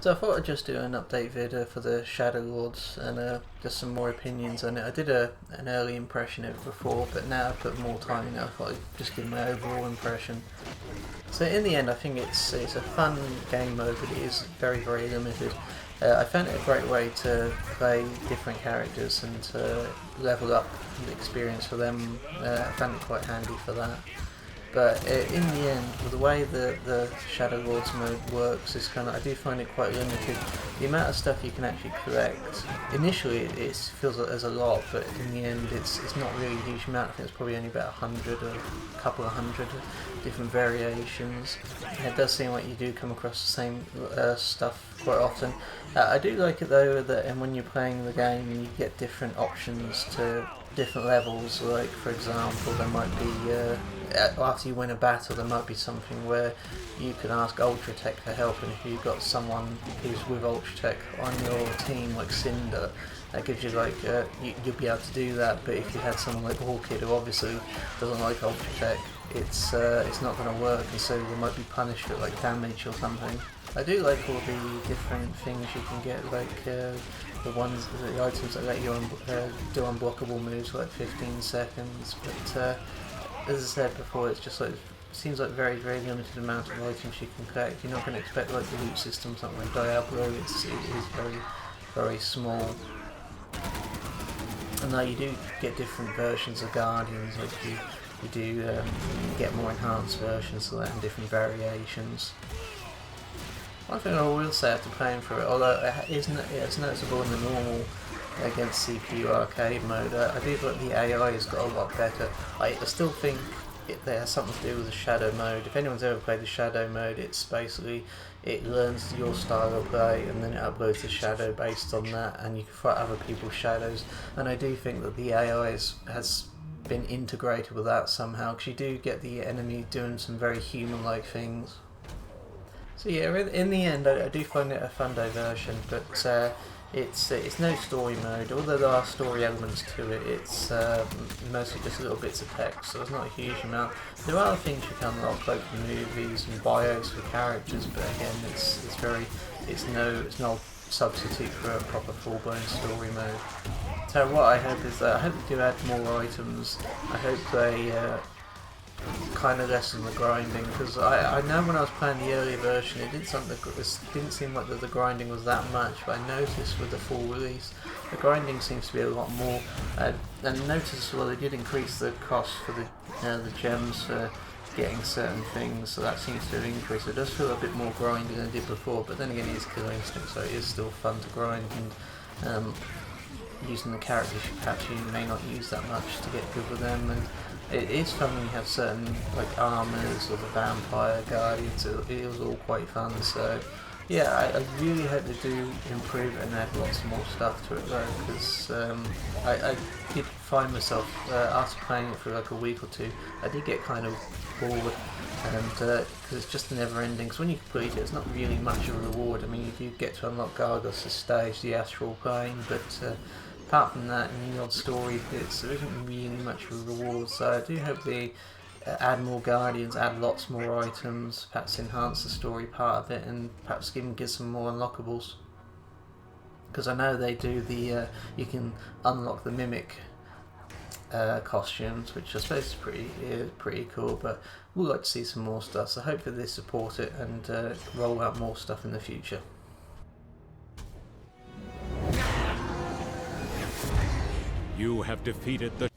So I thought I'd just do an update video for the Shadow Lords and just some more opinions on it. I did an early impression of it before, but now I've put more time in it. I thought I'd just give my overall impression. So in the end, I think it's a fun game mode, but it is very limited. I found it a great way to play different characters and to level up the experience for them. I found it quite handy for that. But in the end, with the way the Shadow Lords mode works, is I do find it quite limited. The amount of stuff you can actually collect, initially it feels like there's a lot, but in the end it's not really a huge amount. I think it's probably only about 100 or a couple of hundred different variations. And it does seem like you do come across the same stuff quite often. I do like it though that and when you're playing the game you get different options to different levels. Like for example, there might be after you win a battle, there might be something where you can ask Ultratech for help, and if you've got someone who's with Ultratech on your team, like Cinder, that gives you like you'll be able to do that. But if you had someone like Orchid, who obviously doesn't like Ultratech, it's not going to work, and so they might be punished for like damage or something. I do like all the different things you can get, like the items that let you do unblockable moves like 15 seconds, but as I said before, it's just like seems like very limited amount of items you can collect. You're not going to expect like the loot system, something like Diablo. It is very small. And now you do get different versions of Guardians, like you do get more enhanced versions of that and different variations. One thing I will say after playing through it, although it's noticeable in the normal against CPU arcade mode, I do like the AI has got a lot better. I still think it has something to do with the shadow mode. If anyone's ever played the shadow mode, it's basically it learns your style of play and then it uploads the shadow based on that, and you can fight other people's shadows. And I do think that the AI has been integrated with that somehow, because you do get the enemy doing some very human-like things. So yeah, in the end, I do find it a fun diversion, but it's no story mode. Although there are story elements to it, it's mostly just little bits of text, so it's not a huge amount. There are things you can unlock, like movies and bios for characters, but again, it's no substitute for a proper full-blown story mode. So what I hope is that I hope they do add more items. I hope they kind of lessen the grinding, because I know when I was playing the earlier version it didn't seem like the grinding was that much, but I noticed with the full release the grinding seems to be a lot more, and notice as well they did increase the cost for the gems for getting certain things, so that seems to have increased. It does feel a bit more grinding than it did before, but then again it is Killer Instinct, so it is still fun to grind, and using the characters perhaps you may not use that much to get good with them. And it is fun when you have certain like armors or the vampire guardians. It is all quite fun. So yeah, I really hope they do improve it and add lots more stuff to it though, because I did find myself after playing it for like a week or two, I did get kind of bored, and because it's just never ending. Because when you complete it, it's not really much of a reward. I mean, you do get to unlock Gargos' stage, the astral plane, but apart from that, in the odd story, there isn't really much of a reward. So I do hope they add more Guardians, add lots more items, perhaps enhance the story part of it, and perhaps even give some more unlockables. Because I know they do the you can unlock the Mimic costumes, which I suppose is pretty cool, but we'd like to see some more stuff. So hopefully they support it and roll out more stuff in the future. You have defeated the